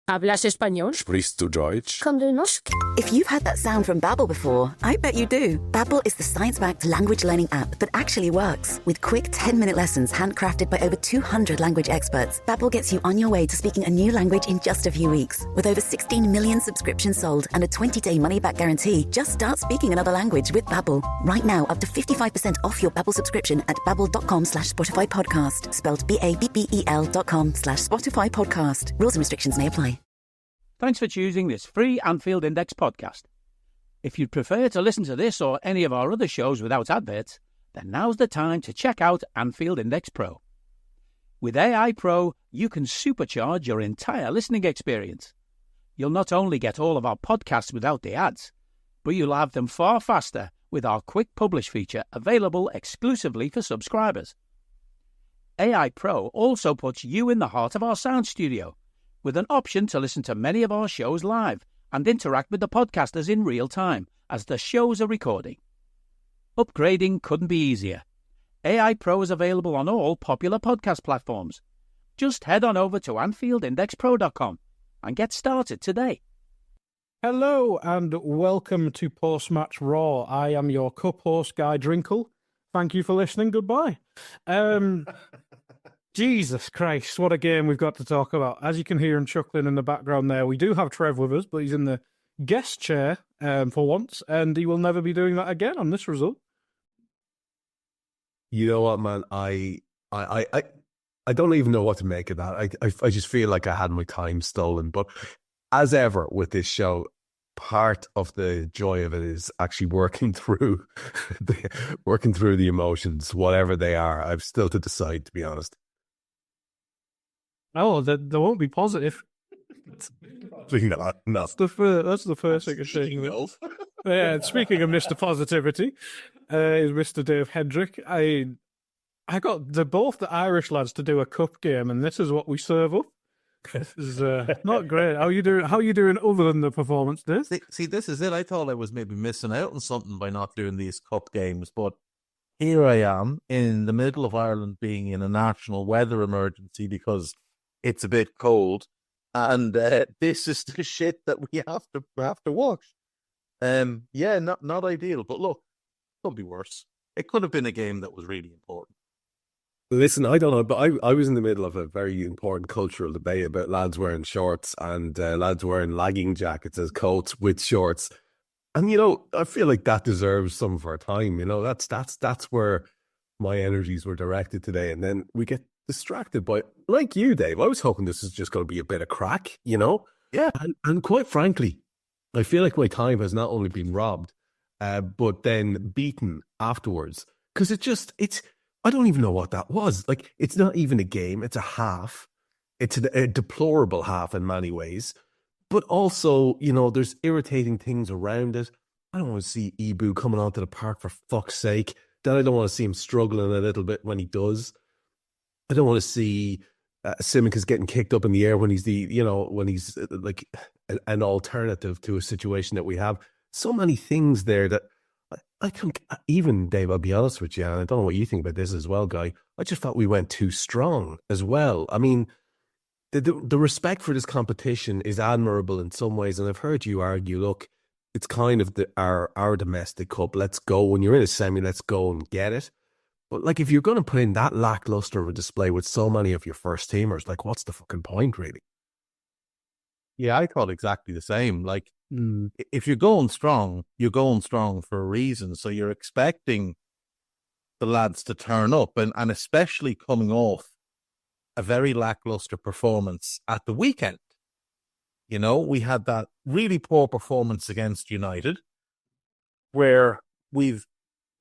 ¿Hablas español? Sprichst du Deutsch? Kann du Norsk? If you've heard that sound from Babbel before, I bet you do. Babbel is the science-backed language learning app that actually works. With quick 10-minute lessons handcrafted by over 200 language experts, Babbel gets you on your way to speaking a new language in just a few weeks. With over 16 million subscriptions sold and a 20-day money-back guarantee, just start speaking another language with Babbel. Right now, up to 55% off your Babbel subscription at babbel.com/Spotify podcast. Spelled BABBEL.com/Spotify podcast. Rules and restrictions may apply. Thanks for choosing this free Anfield Index podcast. If you'd prefer to listen to this or any of our other shows without adverts, then now's the time to check out Anfield Index Pro. With AI Pro, you can supercharge your entire listening experience. You'll not only get all of our podcasts without the ads, but you'll have them far faster with our Quick Publish feature available exclusively for subscribers. AI Pro also puts you in the heart of our sound studio, with an option to listen to many of our shows live and interact with the podcasters in real time as the shows are recording. Upgrading couldn't be easier. AI Pro is available on all popular podcast platforms. Just head on over to AnfieldIndexPro.com and get started today. Hello and welcome to Post-Match Raw. I am your cup host, Guy Drinkel. Thank you for listening. Goodbye. Jesus Christ, what a game we've got to talk about. As you can hear him chuckling in the background there, we do have Trev with us, but he's in the guest chair for once, and he will never be doing that again on this result. You know what, man? I don't even know what to make of that. I just feel like I had my time stolen. But as ever with this show, part of the joy of it is actually working through the emotions, whatever they are. I've still to decide, to be honest. Oh, there won't be positive. No. That's the first thing I'm saying. Yeah, speaking of Mr. Positivity, is Mr. Dave Hendrick. I got both the Irish lads to do a cup game, and this is what we serve up. This is not great. How you doing? How you doing other than the performance, Dave? See, this is it. I thought I was maybe missing out on something by not doing these cup games, but here I am in the middle of Ireland being in a national weather emergency because it's a bit cold, and this is the shit that we have to watch. Yeah, not ideal, but look, could be worse. It could have been a game that was really important. Listen, I don't know, but I was in the middle of a very important cultural debate about lads wearing shorts and lads wearing lagging jackets as coats with shorts. And, you know, I feel like that deserves some of our time. You know, that's where my energies were directed today. And then we get distracted by, like you, Dave, I was hoping this is just going to be a bit of crack, you know? Yeah. And quite frankly, I feel like my time has not only been robbed, but then beaten afterwards. Because I don't even know what that was. Like, it's not even a game. It's a half. It's a deplorable half in many ways. But also, you know, there's irritating things around it. I don't want to see Ibu coming onto the park for fuck's sake. Then I don't want to see him struggling a little bit when he does. I don't want to see Tsimikas getting kicked up in the air when he's like an alternative to a situation that we have. So many things there that I think, even Dave, I'll be honest with you, and I don't know what you think about this as well, Guy. I just thought we went too strong as well. I mean, the respect for this competition is admirable in some ways, and I've heard you argue, look, it's kind of our domestic cup. Let's go. When you're in a semi, let's go and get it. But like, if you're going to put in that lackluster of a display with so many of your first teamers, like, what's the fucking point, really? Yeah, I thought exactly the same. Like, if you're going strong, you're going strong for a reason. So you're expecting the lads to turn up, and especially coming off a very lackluster performance at the weekend. You know, we had that really poor performance against United where we've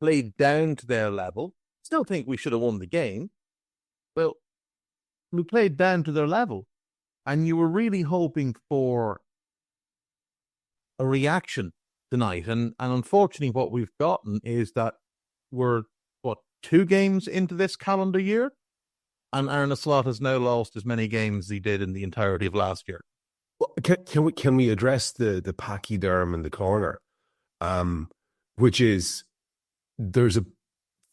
played down to their level. Still think we should have won the game. Well, we played down to their level, and you were really hoping for a reaction tonight. And unfortunately, what we've gotten is that we're, 2 games into this calendar year, and Arne Slot has now lost as many games as he did in the entirety of last year. Well, can we address the pachyderm in the corner, which is there's a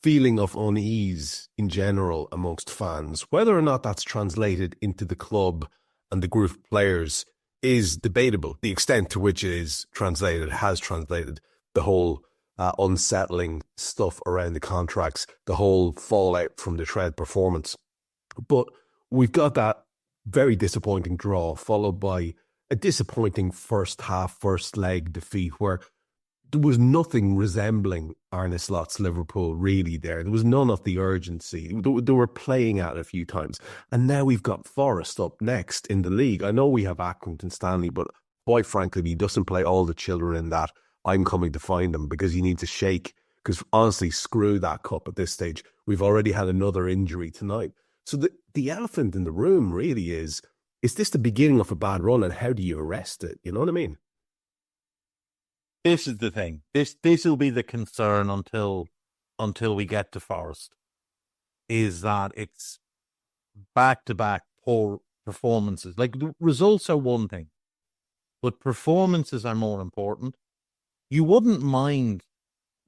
feeling of unease in general amongst fans, whether or not that's translated into the club and the group of players is debatable. The extent to which it is translated, has translated, the whole unsettling stuff around the contracts, the whole fallout from the Trev performance. But we've got that very disappointing draw, followed by a disappointing first half, first leg defeat where there was nothing resembling Arne Slot's Liverpool really there. There was none of the urgency. They were playing at it a few times. And now we've got Forest up next in the league. I know we have Accrington Stanley, but quite frankly, he doesn't play all the children in that. I'm coming to find them because you need to shake. Because honestly, screw that cup at this stage. We've already had another injury tonight. So the elephant in the room really is this the beginning of a bad run, and how do you arrest it? You know what I mean? This is the thing. This will be the concern until we get to Forest, is that it's back-to-back poor performances. Like, the results are one thing, but performances are more important. You wouldn't mind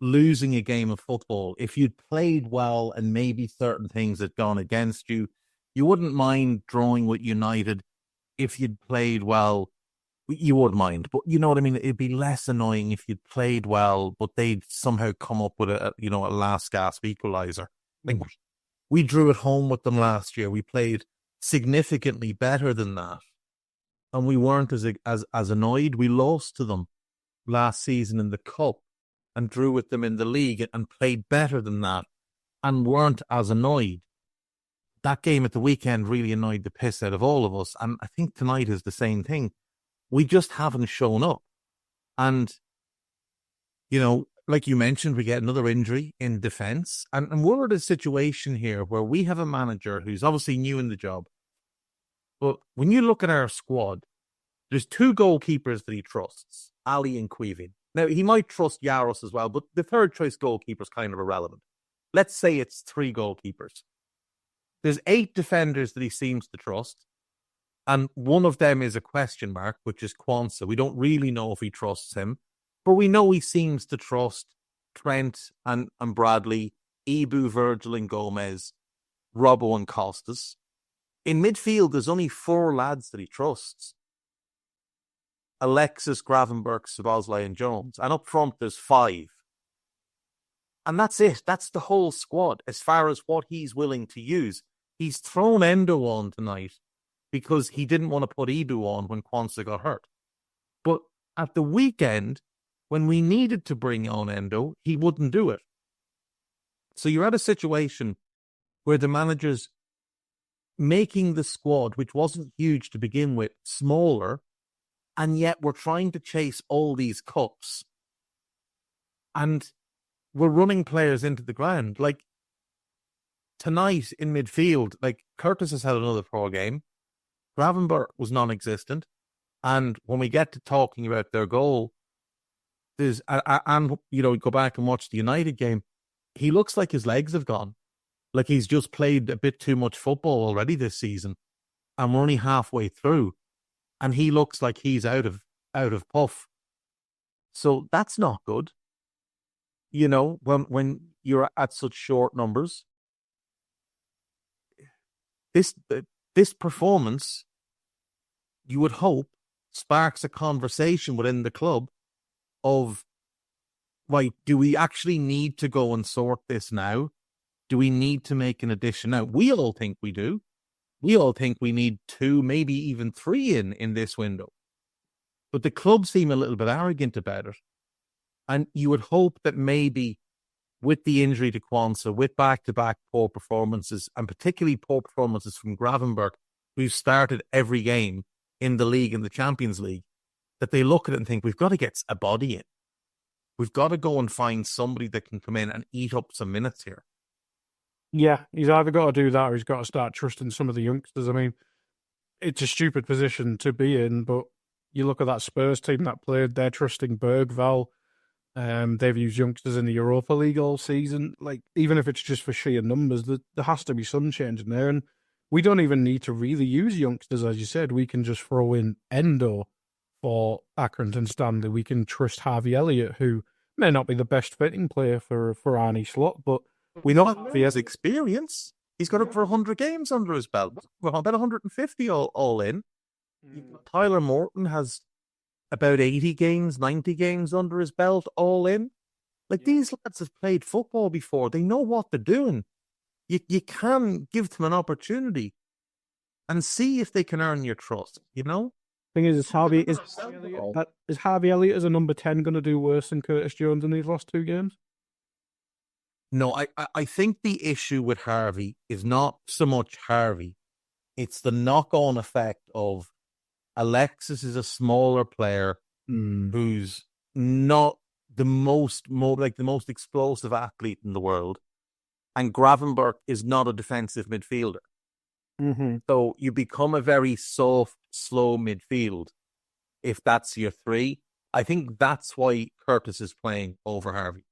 losing a game of football if you'd played well and maybe certain things had gone against you. You wouldn't mind drawing with United if you'd played well. You would mind, but you know what I mean? It'd be less annoying if you'd played well, but they'd somehow come up with a last gasp equaliser. Like, we drew at home with them last year. We played significantly better than that, and we weren't as annoyed. We lost to them last season in the cup and drew with them in the league and played better than that and weren't as annoyed. That game at the weekend really annoyed the piss out of all of us, and I think tonight is the same thing. We just haven't shown up. And, like you mentioned, we get another injury in defence. And we're at a situation here where we have a manager who's obviously new in the job. But when you look at our squad, there's two goalkeepers that he trusts, Ali and Queeving. Now, he might trust Yaros as well, but the third choice goalkeeper is kind of irrelevant. Let's say it's three goalkeepers. There's 8 defenders that he seems to trust. And one of them is a question mark, which is Quansah. We don't really know if he trusts him, but we know he seems to trust Trent and Bradley, Ibu, Virgil and Gomez, Robbo and Costas. In midfield, there's only 4 lads that he trusts. Alexis, Gravenberch, Szoboszlai and Jones. And up front, there's 5. And that's it. That's the whole squad as far as what he's willing to use. He's thrown Endo on tonight because he didn't want to put Ibu on when Quansah got hurt. But at the weekend, when we needed to bring on Endo, he wouldn't do it. So you're at a situation where the manager's making the squad, which wasn't huge to begin with, smaller, and yet we're trying to chase all these cups. And we're running players into the ground. Like, tonight in midfield, like, Curtis has had another poor game. Gravenberch was non-existent. And when we get to talking about their goal, go back and watch the United game, he looks like his legs have gone. Like, he's just played a bit too much football already this season. And we're only halfway through. And he looks like he's out of puff. So that's not good. When you're at such short numbers. This performance, you would hope, sparks a conversation within the club of, right, do we actually need to go and sort this now? Do we need to make an addition now? We all think we do. We all think we need 2, maybe even 3 in this window. But the club seem a little bit arrogant about it. And you would hope that maybe with the injury to Quansah, with back-to-back poor performances, and particularly poor performances from Gravenberch, who's started every game in the league, in the Champions League, that they look at it and think, we've got to get a body in. We've got to go and find somebody that can come in and eat up some minutes here. Yeah, he's either got to do that or he's got to start trusting some of the youngsters. I mean, it's a stupid position to be in, but you look at that Spurs team that played, they're trusting Bergvall. They've used youngsters in the Europa League all season. Like, even if it's just for sheer numbers, there has to be some change in there. And we don't even need to really use youngsters, as you said. We can just throw in Endo for Accrington Stanley. We can trust Harvey Elliott, who may not be the best fitting player for Arne Slot, but we know if he has experience. He's got up for 100 games under his belt. Well, about 150 all in. Tyler Morton has about 80 games, 90 games under his belt, all in. Like, these lads have played football before. They know what they're doing. You can give them an opportunity and see if they can earn your trust, you know? Thing is Harvey Elliott as a number 10 going to do worse than Curtis Jones in these last 2 games? No, I think the issue with Harvey is not so much Harvey. It's the knock-on effect of Alexis is a smaller player who's not the most explosive athlete in the world, and Gravenberch is not a defensive midfielder. Mm-hmm. So you become a very soft, slow midfield if that's your 3. I think that's why Curtis is playing over Harvey.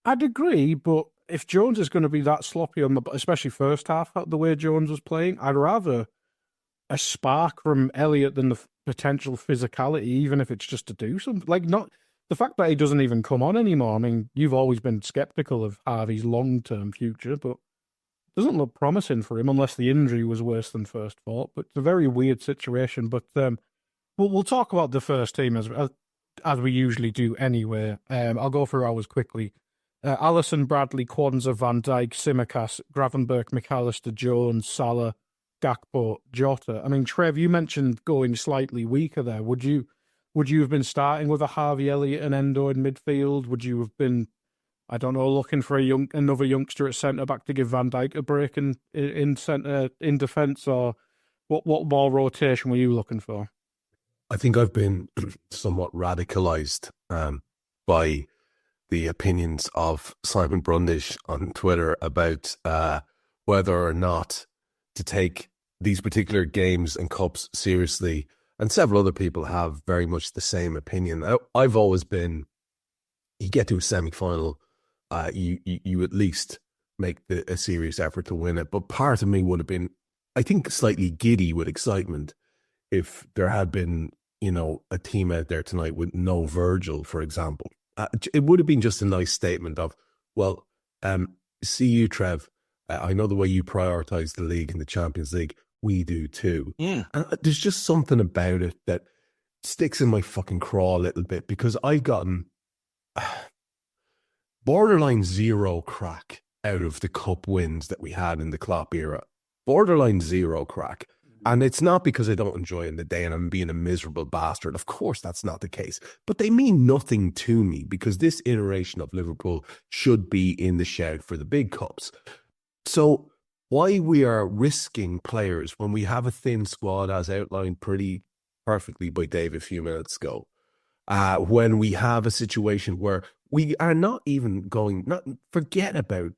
I'd agree, but if Jones is going to be that sloppy especially first half, the way Jones was playing, I'd rather a spark from Elliott than the potential physicality, even if it's just to do something. Like, not the fact that he doesn't even come on anymore. I mean, you've always been skeptical of Harvey's long-term future, but it doesn't look promising for him unless the injury was worse than first thought. But it's a very weird situation. But we'll talk about the first team as we usually do anyway. I'll go through ours quickly. Alisson, Bradley, Kwanzaa, Van Dijk, Tsimikas, Gravenberch, McAllister, Jones, Salah, Gakpo, Jota. I mean, Trev, you mentioned going slightly weaker there. Would you have been starting with a Harvey Elliott and Endo in midfield? Would you have been, I don't know, looking for another youngster at centre back to give Van Dijk a break in centre in defence, or what more rotation were you looking for? I think I've been somewhat radicalised by the opinions of Simon Brundish on Twitter about whether or not to take these particular games and cups seriously, and several other people have very much the same opinion. I've always been, you get to a semi-final, you at least make a serious effort to win it. But part of me would have been, I think, slightly giddy with excitement if there had been, a team out there tonight with no Virgil, for example. It would have been just a nice statement of, well, see you, Trev. I know the way you prioritise the league and the Champions League. We do too. Yeah. And there's just something about it that sticks in my fucking craw a little bit, because I've gotten borderline zero crack out of the cup wins that we had in the Klopp era. Borderline zero crack. And it's not because I don't enjoy it in the day and I'm being a miserable bastard. Of course, that's not the case. But they mean nothing to me, because this iteration of Liverpool should be in the shout for the big cups. So why we are risking players when we have a thin squad, as outlined pretty perfectly by Dave a few minutes ago, when we have a situation where we are not even forget about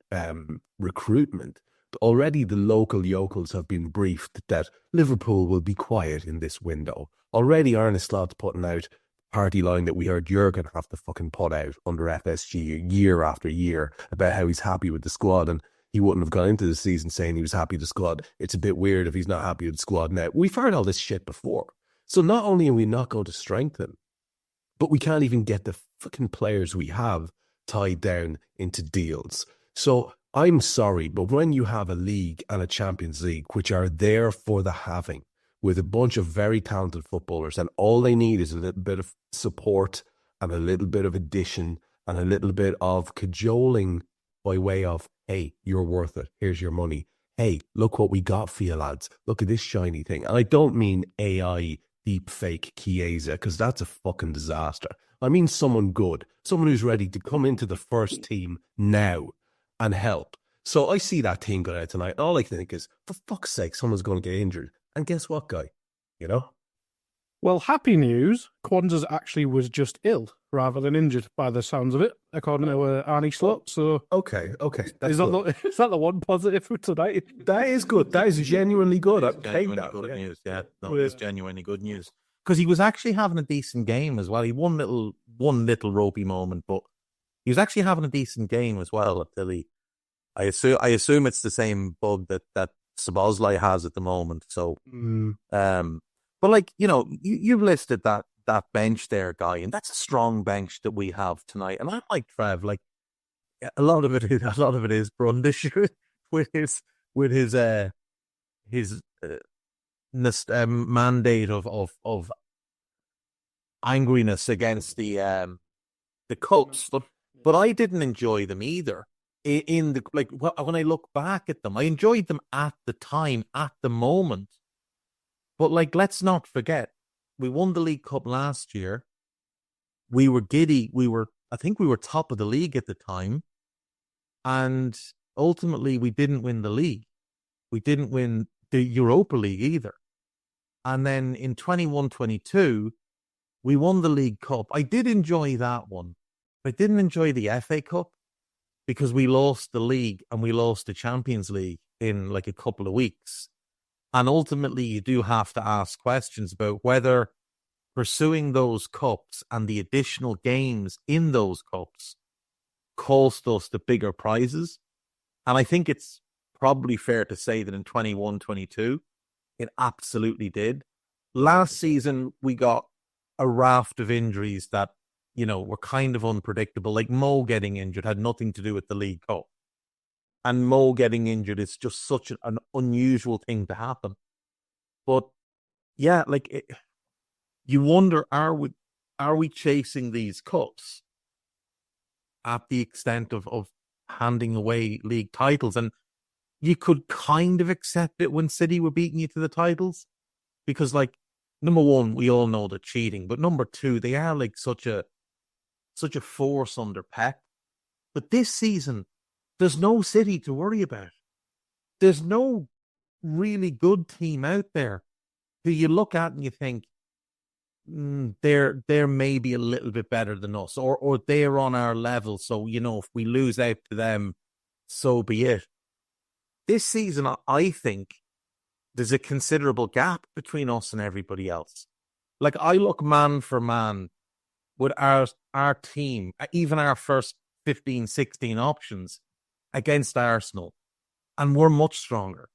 recruitment. Already the local yokels have been briefed that Liverpool will be quiet in this window. Already Arne Slot's putting out party line that we heard Jurgen have to fucking put out under FSG year after year about how he's happy with the squad, and he wouldn't have gone into the season saying he was happy with the squad. It's a bit weird if he's not happy with the squad now. We've heard all this shit before. So not only are we not going to strengthen, but we can't even get the fucking players we have tied down into deals. So I'm sorry, but when you have a league and a Champions League, which are there for the having, with a bunch of very talented footballers, and all they need is a little bit of support and a little bit of addition and a little bit of cajoling by way of, hey, you're worth it. Here's your money. Hey, look what we got for you, lads. Look at this shiny thing. And I don't mean AI deep fake Chiesa, because that's a fucking disaster. I mean someone good, someone who's ready to come into the first team now and help. So I see that team going out tonight, and all I think is, for fuck's sake, someone's going to get injured. And guess what, guy? Well, happy news. Kwanzaa actually was just ill rather than injured by the sounds of it, according to Arnie Slot. So Okay. Is that the one positive for tonight? That is good. That is genuinely good. I'll take Genuinely that. good news, yeah. No, it's genuinely good news. Because he was actually having a decent game as well. He one little ropey moment, but he was actually having a decent game as well until I assume it's the same bug that Szoboszlai has at the moment. So, but like, you've listed that bench there, Guy, and that's a strong bench that we have tonight. And I'm like Trev, like a lot of it is Brundish with his mandate of angriness against the cups, but I didn't enjoy them either. In the when I look back at them, I enjoyed them at the time, at the moment. But let's not forget, we won the League Cup last year. We were giddy. I think we were top of the league at the time, and ultimately we didn't win the league. We didn't win the Europa League either. And then in 21-22, we won the League Cup. I did enjoy that one. I didn't enjoy the FA Cup because we lost the league and we lost the Champions League in a couple of weeks. And ultimately, you do have to ask questions about whether pursuing those cups and the additional games in those cups cost us the bigger prizes. And I think it's probably fair to say that in 21-22, it absolutely did. Last season, we got a raft of injuries that, were kind of unpredictable. Like Mo getting injured had nothing to do with the League Cup. And Mo getting injured is just such an unusual thing to happen. But yeah, you wonder, are we chasing these cups at the extent of handing away league titles? And you could kind of accept it when City were beating you to the titles, because number one, we all know they're cheating, but number two, they are such a force under Pep. But this season, there's no City to worry about. There's no really good team out there who you look at and you think, they're maybe a little bit better than us, or they're on our level. So, if we lose out to them, so be it. This season, I think there's a considerable gap between us and everybody else. I look man for man with our team, even our first 15, 16 options against Arsenal, and we're much stronger.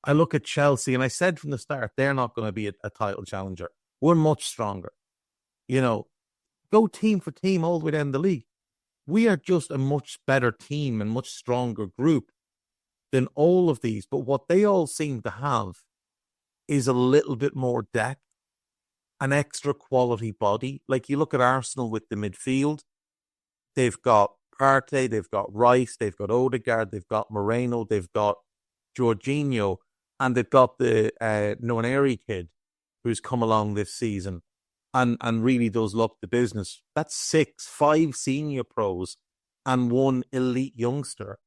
I look at Chelsea, and I said from the start, they're not going to be a title challenger. We're much stronger. Go team for team all the way down the league. We are just a much better team and much stronger group than all of these. But what they all seem to have is a little bit more depth, an extra quality body. You look at Arsenal with the midfield, they've got Partey, they've got Rice, they've got Odegaard, they've got Moreno, they've got Jorginho, and they've got the Nwaneri kid who's come along this season and really does look the business. That's 5 senior pros and 1 elite youngster.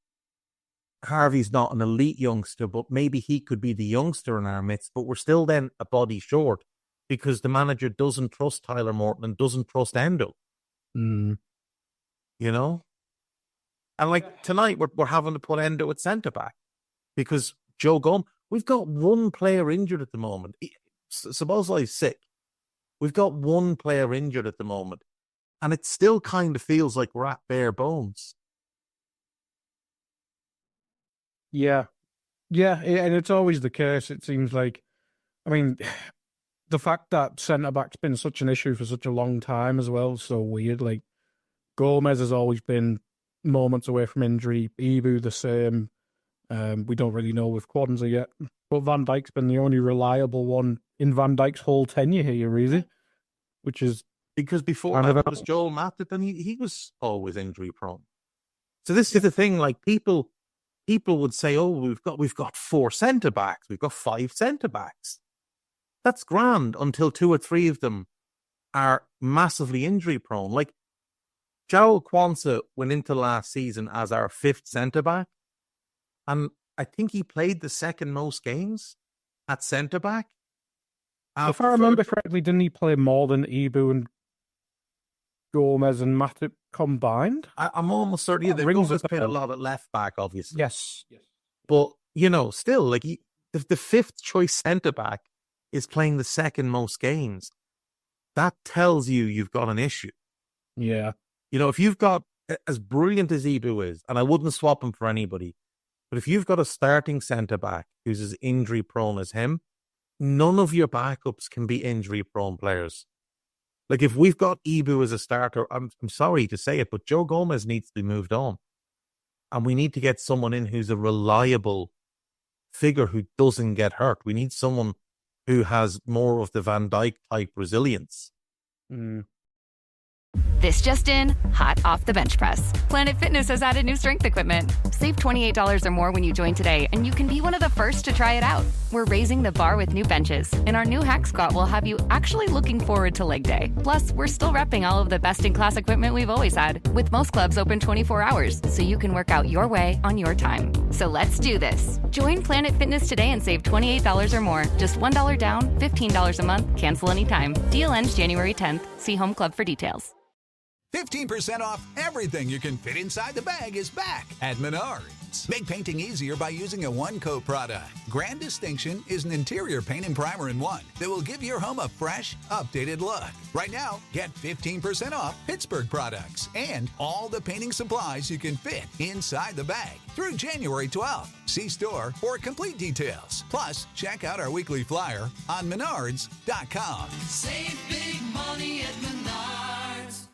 Harvey's not an elite youngster, but maybe he could be the youngster in our midst, but we're still then a body short because the manager doesn't trust Tyler Morton and doesn't trust Endo. And tonight we're having to put Endo at centre-back because Joe Gomez, we've got one player injured at the moment. Szoboszlai's sick. We've got one player injured at the moment, and it still kind of feels like we're at bare bones. Yeah, and it's always the case. It seems like, the fact that centre-back's been such an issue for such a long time as well, so weird. Gomez has always been moments away from injury. Ibu the same. We don't really know with Kwanzaa yet. But Van Dijk's been the only reliable one in Van Dijk's whole tenure here, really. Which is... Because before that was Joel Matip, and he was always injury-prone. So this is the thing, people would say, oh, we've got 4 centre-backs. We've got 5 centre-backs. That's grand until 2 or 3 of them are massively injury-prone. Joel Kwanzaa went into last season as our 5th centre-back, and I think he played the second most games at centre-back. If I remember correctly, didn't he play more than Ibu and Gomez and Matip combined? I'm almost certain that Gomez played a lot at left-back, obviously. Yes. But, still, the 5th choice centre-back is playing the second most games. That tells you've got an issue. Yeah. If you've got, as brilliant as Ibu is, and I wouldn't swap him for anybody, but if you've got a starting centre-back who's as injury-prone as him, none of your backups can be injury-prone players. If we've got Ibu as a starter, I'm sorry to say it, but Joe Gomez needs to be moved on. And we need to get someone in who's a reliable figure who doesn't get hurt. We need someone who has more of the Van Dijk type resilience. This just in, hot off the bench press. Planet Fitness has added new strength equipment. Save $28 or more when you join today, and you can be one of the first to try it out. We're raising the bar with new benches, and our new Hack Squat will have you actually looking forward to leg day. Plus, we're still repping all of the best-in-class equipment we've always had, with most clubs open 24 hours, so you can work out your way on your time. So let's do this. Join Planet Fitness today and save $28 or more. Just $1 down, $15 a month, cancel anytime. Deal ends January 10th. See Home Club for details. 15% off everything you can fit inside the bag is back at Menards. Make painting easier by using a one-coat product. Grand Distinction is an interior paint and primer in one that will give your home a fresh, updated look. Right now, get 15% off Pittsburgh products and all the painting supplies you can fit inside the bag through January 12th. See store for complete details. Plus, check out our weekly flyer on Menards.com. Save big money at Menards.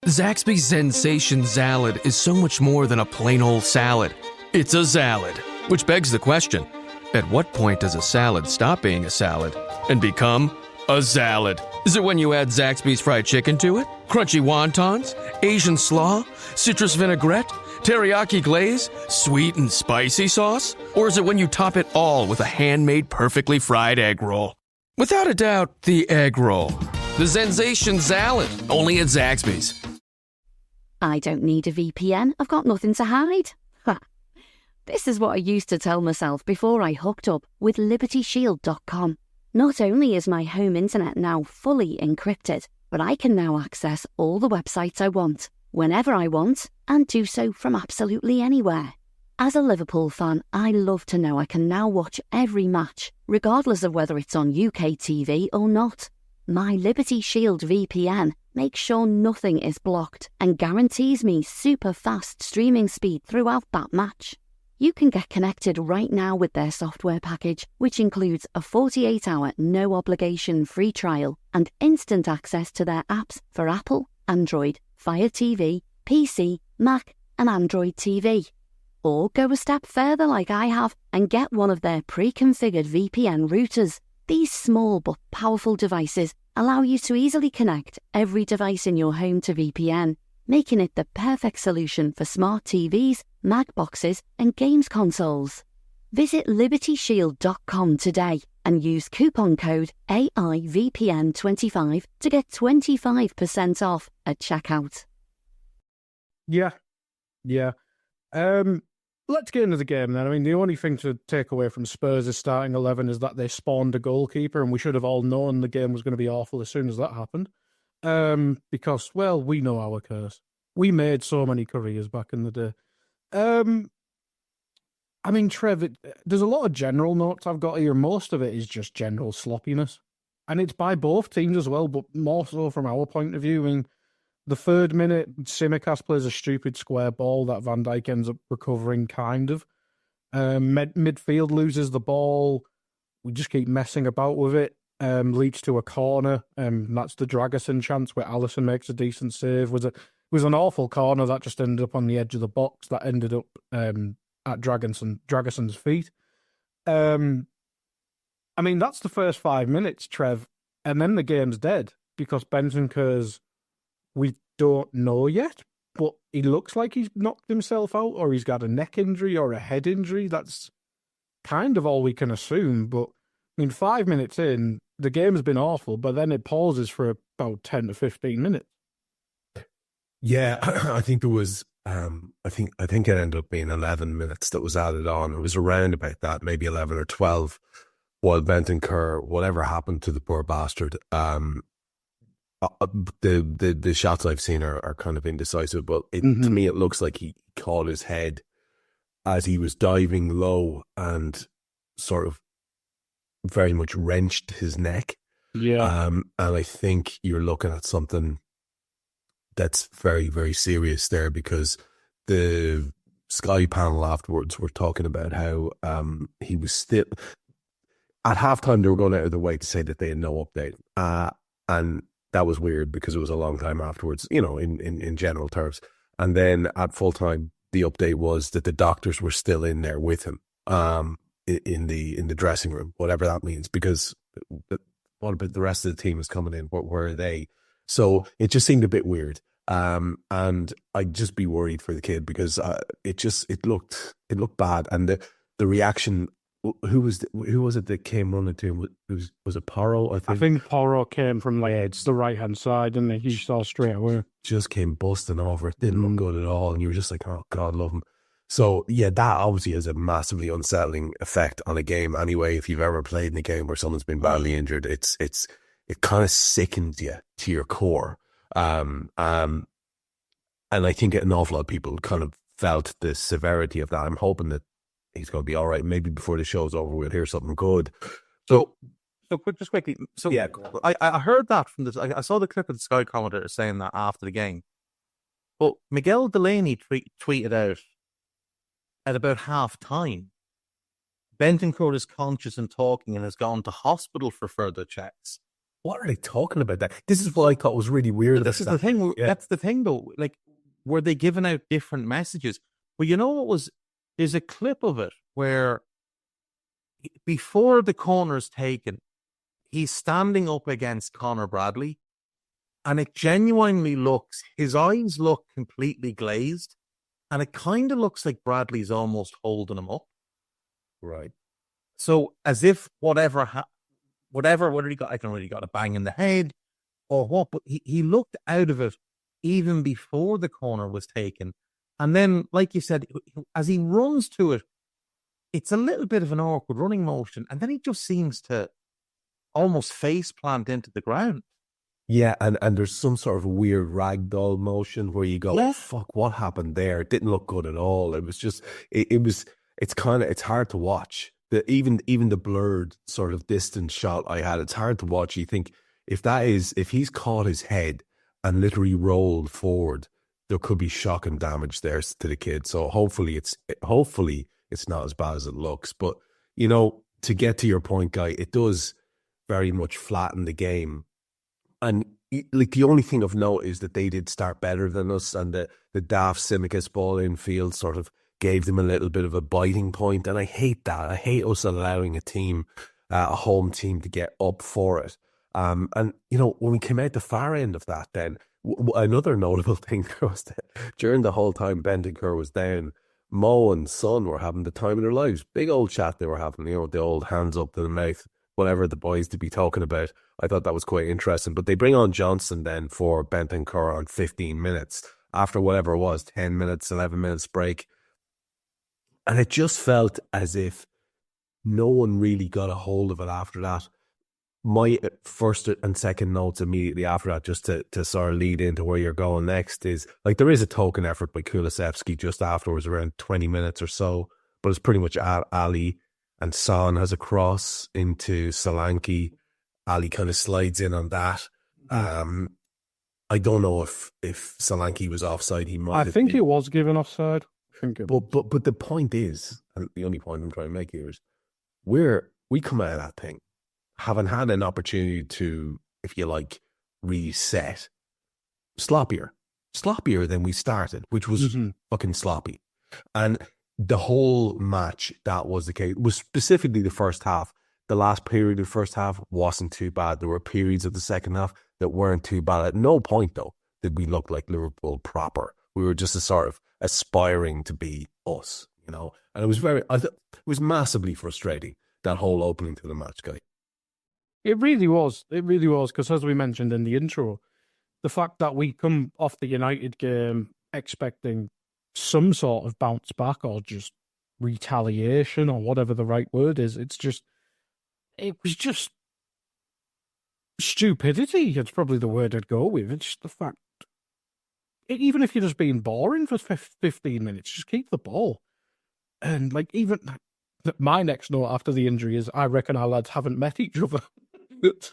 Zaxby's Sensation Salad is so much more than a plain old salad. It's a salad, which begs the question, at what point does a salad stop being a salad and become a salad? Is it when you add Zaxby's fried chicken to it? Crunchy wontons? Asian slaw? Citrus vinaigrette? Teriyaki glaze? Sweet and spicy sauce? Or is it when you top it all with a handmade perfectly fried egg roll? Without a doubt, the egg roll. The Sensation Salad, only at Zaxby's. I don't need a VPN. I've got nothing to hide. Ha. This is what I used to tell myself before I hooked up with LibertyShield.com. Not only is my home internet now fully encrypted, but I can now access all the websites I want, whenever I want, and do so from absolutely anywhere. As a Liverpool fan, I love to know I can now watch every match, regardless of whether it's on UK TV or not. My Liberty Shield VPN makes sure nothing is blocked and guarantees me super fast streaming speed throughout that match. You can get connected right now with their software package, which includes a 48-hour no-obligation free trial and instant access to their apps for Apple, Android, Fire TV, PC, Mac and Android TV. Or go a step further like I have and get one of their pre-configured VPN routers. These small but powerful devices allow you to easily connect every device in your home to VPN, making it the perfect solution for smart TVs, Mac boxes, and games consoles. Visit LibertyShield.com today and use coupon code AIVPN25 to get 25% off at checkout. Yeah. Let's get into the game then. I mean, the only thing to take away from Spurs' starting 11 is that they spawned a goalkeeper, and we should have all known the game was going to be awful as soon as that happened. Because, well, we know our curse. We made so many careers back in the day. I mean, Trev, there's a lot of general notes I've got here. Most of it is just general sloppiness. And it's by both teams as well, but more so from our point of view. I mean, the 3rd minute, Tsimikas plays a stupid square ball that Van Dijk ends up recovering, kind of. Midfield loses the ball. We just keep messing about with it. Leads to a corner. That's the Dragusin chance where Alisson makes a decent save. It was an awful corner that just ended up on the edge of the box that ended up at Dragusin's feet. I mean, that's the first 5 minutes, Trev. And then the game's dead because Bentancur's, we don't know yet, but he looks like he's knocked himself out or he's got a neck injury or a head injury. That's kind of all we can assume. But, I mean, 5 minutes in, the game's been awful, but then it pauses for about 10 to 15 minutes. Yeah, I think there was, I think it ended up being 11 minutes that was added on. It was around about that, maybe 11 or 12, while Bentancur, whatever happened to the poor bastard, the shots I've seen are kind of indecisive, but to me it looks like he caught his head as he was diving low and sort of very much wrenched his neck. Yeah. And I think you're looking at something that's very, very serious there, because the Sky panel afterwards were talking about how he was still... At halftime, they were going out of their way to say that they had no update. And that was weird because it was a long time afterwards, you know, in general terms. And then at full time, the update was that the doctors were still in there with him. in the dressing room, whatever that means, because what about the rest of the team is coming in? Where are they? So it just seemed a bit weird. And I'd just be worried for the kid because it looked bad, and the reaction. Who was it that came running to him? Was it Porro? I think Porro came from the right hand side, and he saw straight away. Just came busting over. It didn't look good at all, and you were just like, "Oh God, love him." So yeah, that obviously has a massively unsettling effect on a game. Anyway, if you've ever played in a game where someone's been badly injured, it kind of sickens you to your core. And I think an awful lot of people kind of felt the severity of that. I'm hoping that he's going to be all right. Maybe before the show's over, we'll hear something good. So just quickly. So yeah, I heard that from this. I saw the clip of the Sky commentator saying that after the game. But Miguel Delaney tweeted out at about half time, Bentancur is conscious and talking and has gone to hospital for further checks. What are they talking about? That this is what I thought was really weird. This is the thing. Yeah. That's the thing, though. Like, were they giving out different messages? Well, you know what was. There's a clip of it where before the corner is taken, he's standing up against Conor Bradley, and it genuinely looks, his eyes look completely glazed, and it kind of looks like Bradley's almost holding him up. Right. So as if whether he got, I don't know, he got a bang in the head or what, but he looked out of it even before the corner was taken. And then, like you said, as he runs to it, it's a little bit of an awkward running motion. And then he just seems to almost face plant into the ground. Yeah, and there's some sort of weird ragdoll motion where you go, oh, fuck, what happened there? It didn't look good at all. It was just, it's hard to watch. Even the blurred sort of distance shot I had, it's hard to watch. You think, if he's caught his head and literally rolled forward, there could be shocking damage there to the kid. So hopefully it's not as bad as it looks. But, you know, to get to your point, Guy, it does very much flatten the game. And like the only thing of note is that they did start better than us, and the daft Tsimikas ball in field sort of gave them a little bit of a biting point. And I hate that. I hate us allowing a home team to get up for it. And, you know, when we came out the far end of that, then another notable thing was that during the whole time Bentancur was down, Mo and Son were having the time of their lives. Big old chat they were having, you know, the old hands up to the mouth, whatever the boys to be talking about. I thought that was quite interesting. But they bring on Johnson then for Bentancur on 15 minutes after whatever it was, 10 minutes, 11 minutes break. And it just felt as if no one really got a hold of it after that. My first and second notes immediately after that, just to sort of lead into where you're going next, is like there is a token effort by Kulusevski just afterwards, around 20 minutes or so, but it's pretty much Ali, and Son has a cross into Solanke. Ali kind of slides in on that. I don't know if Solanke was offside. I think it was given offside. But the point is, and the only point I'm trying to make here is, we come out of that thing having had an opportunity to, if you like, reset, sloppier than we started, which was fucking sloppy. And the whole match, that was the case, was specifically the first half. The last period of the first half wasn't too bad. There were periods of the second half that weren't too bad. At no point, though, did we look like Liverpool proper. We were just a sort of aspiring to be us, you know. And it was massively frustrating, that whole opening to the match, Guy. It really was. It really was, because as we mentioned in the intro, the fact that we come off the United game expecting some sort of bounce back or just retaliation or whatever the right word is, it was just stupidity. It's probably the word I'd go with. It's the fact, even if you're just being boring for 15 minutes, just keep the ball. And like, even my next note after the injury is, I reckon our lads haven't met each other.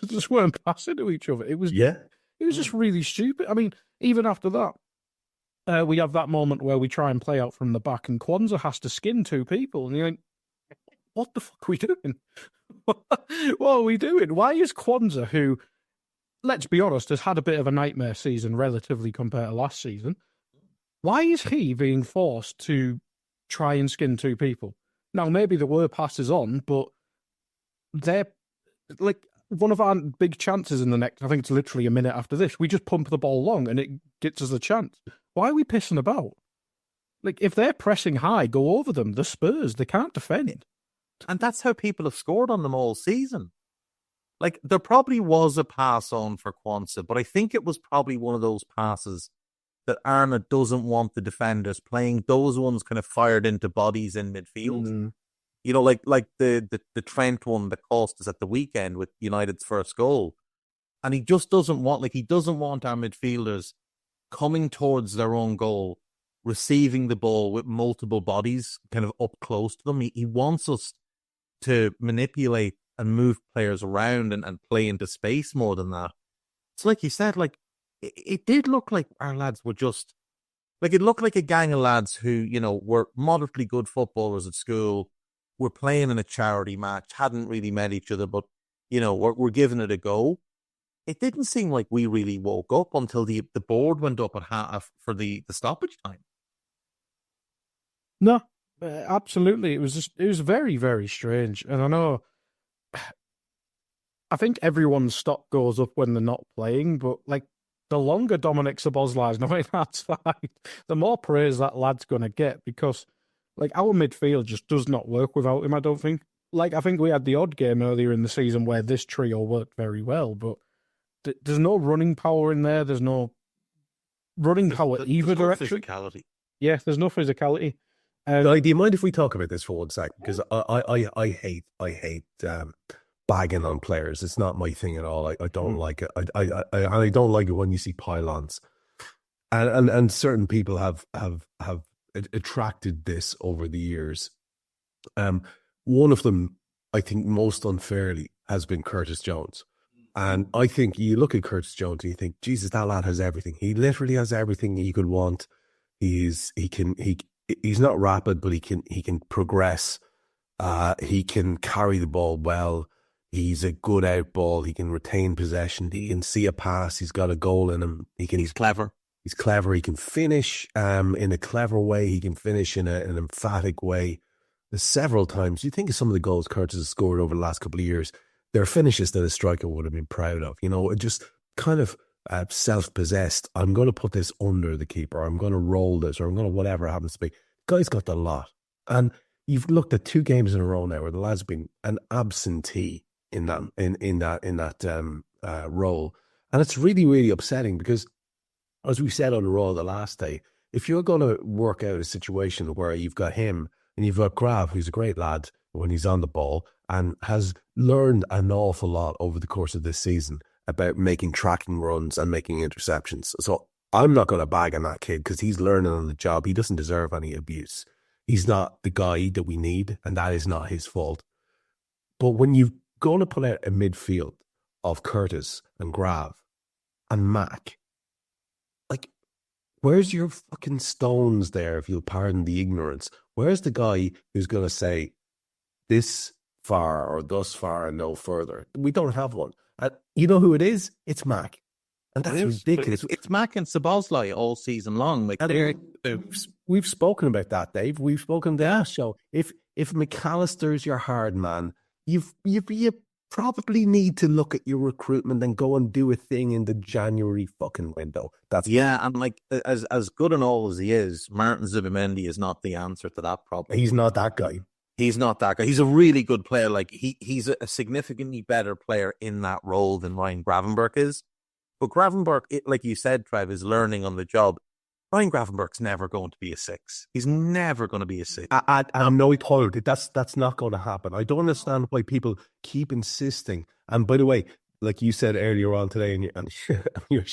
Just weren't passing to each other. It was just really stupid. I mean, even after that, we have that moment where we try and play out from the back, and Kwanzaa has to skin two people, and you're like, what the fuck are we doing? What are we doing? Why is Kwanzaa, who, let's be honest, has had a bit of a nightmare season relatively compared to last season, why is he being forced to try and skin two people? Now, maybe there were passes on, but they're like one of our big chances in the next, I think it's literally a minute after this. We just pump the ball long and it gets us a chance. Why are we pissing about? Like, if they're pressing high, go over them. The Spurs, they can't defend. And that's how people have scored on them all season. Like, there probably was a pass on for Kwanzaa, but I think it was probably one of those passes that Arna doesn't want the defenders playing. Those ones kind of fired into bodies in midfield. Mm-hmm. You know, like the Trent one that cost us at the weekend with United's first goal. And he just doesn't want our midfielders coming towards their own goal, receiving the ball with multiple bodies kind of up close to them. He wants us to manipulate and move players around and play into space more than that. It's like you said, like, it did look like our lads were just, like, it looked like a gang of lads who, were moderately good footballers at school, were playing in a charity match, hadn't really met each other, but, we're giving it a go. It didn't seem like we really woke up until the board went up at half for the stoppage time. No, absolutely. It was very, very strange. And I know, I think everyone's stock goes up when they're not playing, but like the longer Dominic Szoboszlai's not in that side, the more praise that lad's going to get, because like our midfield just does not work without him, I don't think. Like, I think we had the odd game earlier in the season where this trio worked very well, but there's no running power in there. There's no running power either direction. Physicality. Yeah, there's no physicality. Do you mind if we talk about this for 1 second? Because I hate bagging on players. It's not my thing at all. I don't like it. I don't like it when you see pylons, and certain people have attracted this over the years. One of them, I think, most unfairly has been Curtis Jones. And I think you look at Curtis Jones and you think, Jesus, that lad has everything. He literally has everything he could want. He's not rapid, but he can progress. He can carry the ball well. He's a good out ball. He can retain possession. He can see a pass. He's got a goal in him. He's clever. He's clever. He can finish in a clever way. He can finish in an emphatic way. There's several times. You think of some of the goals Curtis has scored over the last couple of years. They're finishes that a striker would have been proud of. Just kind of self-possessed. I'm going to put this under the keeper. I'm going to roll this, or I'm going to whatever it happens to be. Guy's got the lot. And you've looked at 2 games in a row now where the lad's been an absentee in that role. And it's really, really upsetting because, as we said on the Raw the last day, if you're going to work out a situation where you've got him and you've got Grav, who's a great lad when he's on the ball and has learned an awful lot over the course of this season about making tracking runs and making interceptions. So I'm not going to bag on that kid because he's learning on the job. He doesn't deserve any abuse. He's not the guy that we need, and that is not his fault. But when you're going to put out a midfield of Curtis and Grav and Mac, like, where's your fucking stones there, if you'll pardon the ignorance? Where's the guy who's going to say this far or thus far and no further? We don't have one. And you know who it is? It's Mac. And that's ridiculous. It's Mac and Szoboszlai all season long. Like, we've spoken about that, Dave. We've spoken to that show. If McAllister's your hard man, you probably need to look at your recruitment and go and do a thing in the January fucking window. And like, as good and all as he is, Martin Zubimendi is not the answer to that problem. He's not that guy. He's not that guy. He's a really good player. Like, he's a significantly better player in that role than Ryan Gravenberch is. But Gravenberch, like you said, Trev, is learning on the job. Ryan Gravenberch's never going to be a 6. He's never going to be a 6. I'm no told. That's not going to happen. I don't understand why people keep insisting. And by the way, like you said earlier on today on your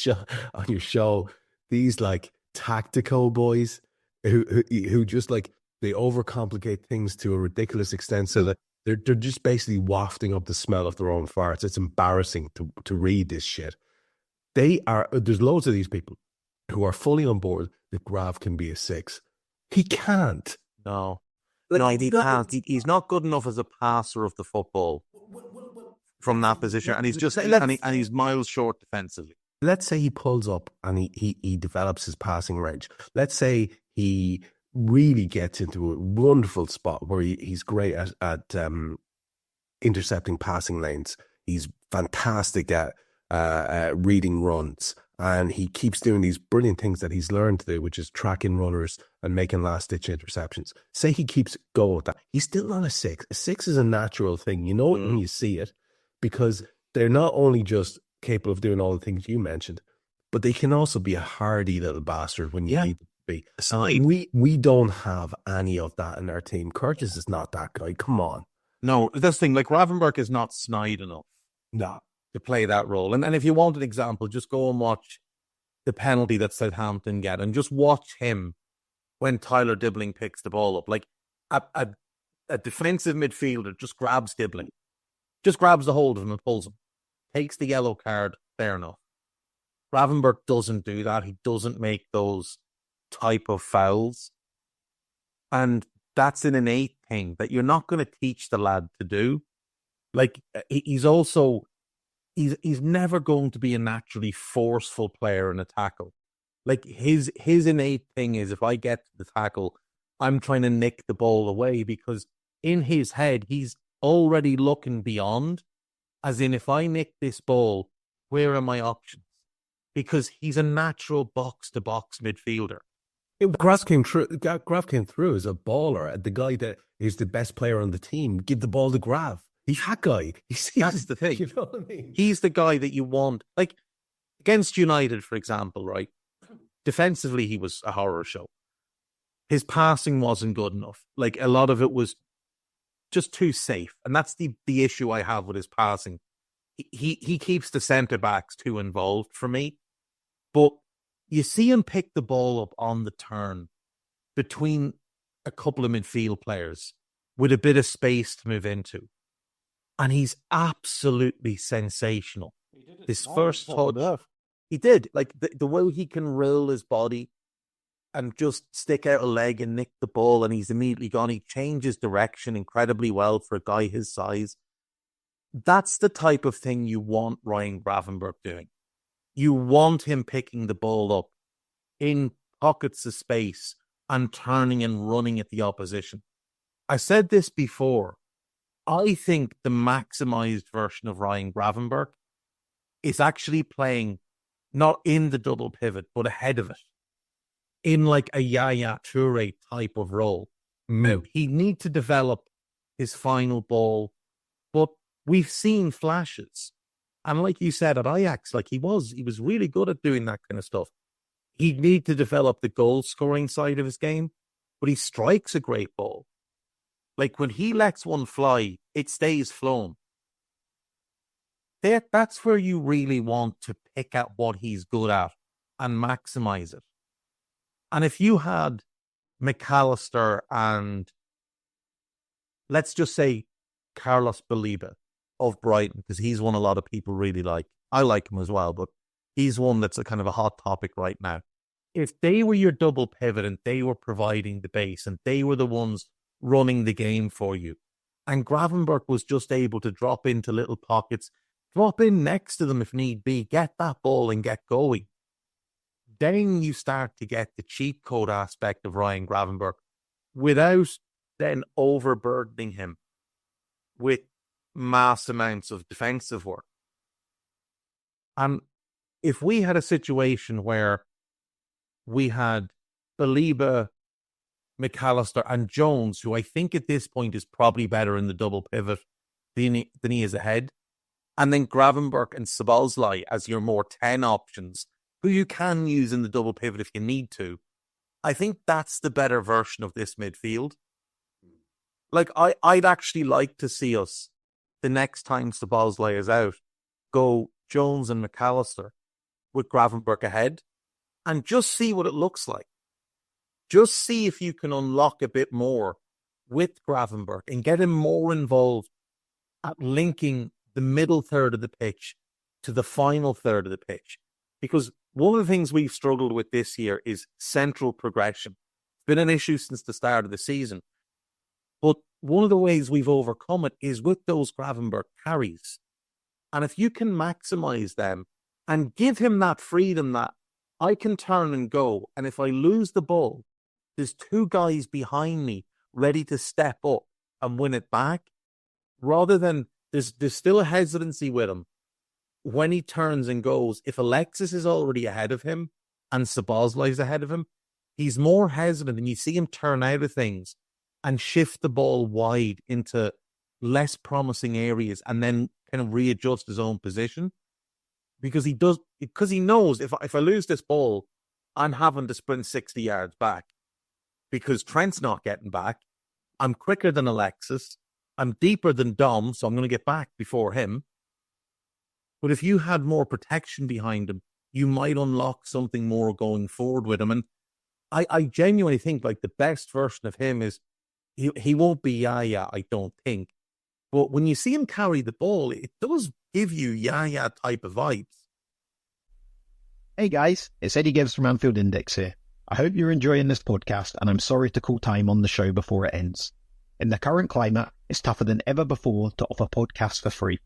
show, these like tactical boys who just like, they overcomplicate things to a ridiculous extent, so that they're just basically wafting up the smell of their own farts. It's embarrassing to read this shit. There's loads of these people who are fully on board that Grav can be a 6. He can't. No, he can't. He's not good enough as a passer of the football from that position, and he's just and he's miles short defensively. Let's say he pulls up and he develops his passing range. Let's say he really gets into a wonderful spot where he's great at intercepting passing lanes. He's fantastic at reading runs, and he keeps doing these brilliant things that he's learned to do, which is tracking runners and making last-ditch interceptions. Say he keeps going with that. He's still not a 6. A 6 is a natural thing. You know it when you see it, because they're not only just capable of doing all the things you mentioned, but they can also be a hardy little bastard when you need to be. We don't have any of that in our team. Curtis is not that guy. Come on. No, this thing, like Gravenberch is not snide enough. No. To play that role. And if you want an example, just go and watch the penalty that Southampton get and just watch him when Tyler Dibbling picks the ball up. Like a defensive midfielder just grabs Dibbling, just grabs the hold of him and pulls him, takes the yellow card, fair enough. Gravenberch doesn't do that. He doesn't make those type of fouls. And that's an innate thing that you're not going to teach the lad to do. Like, he's also... He's never going to be a naturally forceful player in a tackle. Like, his innate thing is, if I get to the tackle, I'm trying to nick the ball away, because in his head, he's already looking beyond, as in, if I nick this ball, where are my options? Because he's a natural box-to-box midfielder. Graf came through as a baller. The guy that is the best player on the team, give the ball to Graf. He's that guy. That's the thing. You know what I mean? He's the guy that you want. Like, against United, for example, right? Defensively, he was a horror show. His passing wasn't good enough. Like, a lot of it was just too safe. And that's the issue I have with his passing. He keeps the centre-backs too involved for me. But you see him pick the ball up on the turn between a couple of midfield players with a bit of space to move into. And he's absolutely sensational. This first touch, he did. Like, the way he can roll his body and just stick out a leg and nick the ball, and he's immediately gone. He changes direction incredibly well for a guy his size. That's the type of thing you want Ryan Gravenberch doing. You want him picking the ball up in pockets of space and turning and running at the opposition. I said this before. I think the maximized version of Ryan Gravenberch is actually playing not in the double pivot, but ahead of it, in like a Yaya Toure type of role. Now, he needs to develop his final ball, but we've seen flashes. And like you said, at Ajax, like he was really good at doing that kind of stuff. He needs to develop the goal-scoring side of his game, but he strikes a great ball. Like, when he lets one fly, it stays flown. That's where you really want to pick at what he's good at and maximize it. And if you had McAllister and, let's just say, Carlos Baliba of Brighton, because he's one a lot of people really like. I like him as well, but he's one that's a kind of a hot topic right now. If they were your double pivot and they were providing the base and they were the ones running the game for you, and Gravenberch was just able to drop into little pockets, drop in next to them if need be, get that ball and get going, then you start to get the cheat code aspect of Ryan Gravenberch without then overburdening him with mass amounts of defensive work. And if we had a situation where we had Baliba, McAllister and Jones, who I think at this point is probably better in the double pivot than he is ahead, and then Gravenberch and Szoboszlai as your more 10 options, who you can use in the double pivot if you need to, I think that's the better version of this midfield. Like, I'd actually like to see us, the next time Szoboszlai is out, go Jones and McAllister with Gravenberch ahead and just see what it looks like. Just see if you can unlock a bit more with Gravenberch and get him more involved at linking the middle third of the pitch to the final third of the pitch. Because one of the things we've struggled with this year is central progression. It's been an issue since the start of the season. But one of the ways we've overcome it is with those Gravenberch carries. And if you can maximize them and give him that freedom that I can turn and go, and if I lose the ball, there's two guys behind me ready to step up and win it back, rather than there's still a hesitancy with him when he turns and goes. If Alexis is already ahead of him and Szoboszlai is ahead of him, he's more hesitant, and you see him turn out of things and shift the ball wide into less promising areas and then kind of readjust his own position, because he knows if I lose this ball, I'm having to sprint 60 yards back because Trent's not getting back. I'm quicker than Alexis. I'm deeper than Dom, so I'm going to get back before him. But if you had more protection behind him, you might unlock something more going forward with him. And I genuinely think like the best version of him is he won't be Yaya, I don't think. But when you see him carry the ball, it does give you Yaya type of vibes. Hey guys, it's Eddie Gibbs from Anfield Index here. I hope you're enjoying this podcast, and I'm sorry to call time on the show before it ends. In the current climate, it's tougher than ever before to offer podcasts for free.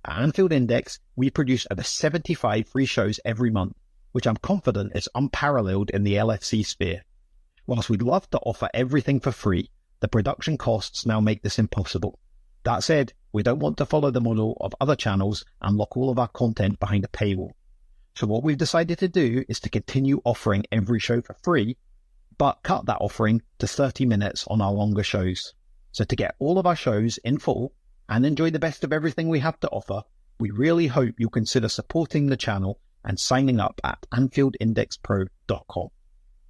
At Anfield Index, we produce over 75 free shows every month, which I'm confident is unparalleled in the LFC sphere. Whilst we'd love to offer everything for free, the production costs now make this impossible. That said, we don't want to follow the model of other channels and lock all of our content behind a paywall. So what we've decided to do is to continue offering every show for free, but cut that offering to 30 minutes on our longer shows. So to get all of our shows in full and enjoy the best of everything we have to offer, we really hope you'll consider supporting the channel and signing up at AnfieldIndexPro.com.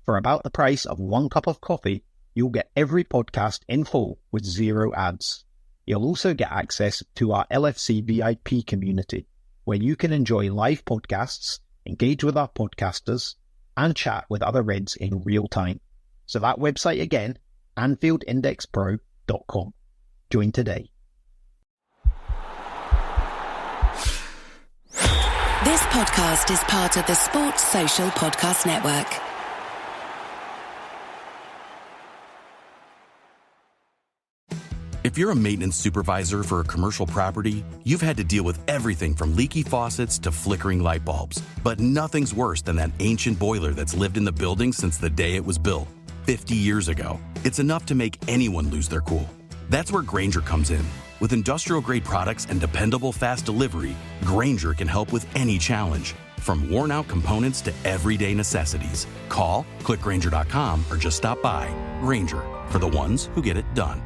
For about the price of 1 cup of coffee, you'll get every podcast in full with 0 ads. You'll also get access to our LFC VIP community, where you can enjoy live podcasts, engage with our podcasters, and chat with other Reds in real time. So that website again, AnfieldIndexPro.com. Join today. This podcast is part of the Sports Social Podcast Network. If you're a maintenance supervisor for a commercial property, you've had to deal with everything from leaky faucets to flickering light bulbs. But nothing's worse than that ancient boiler that's lived in the building since the day it was built, 50 years ago. It's enough to make anyone lose their cool. That's where Grainger comes in. With industrial-grade products and dependable fast delivery, Grainger can help with any challenge, from worn-out components to everyday necessities. Call, click Grainger.com, or just stop by. Grainger, for the ones who get it done.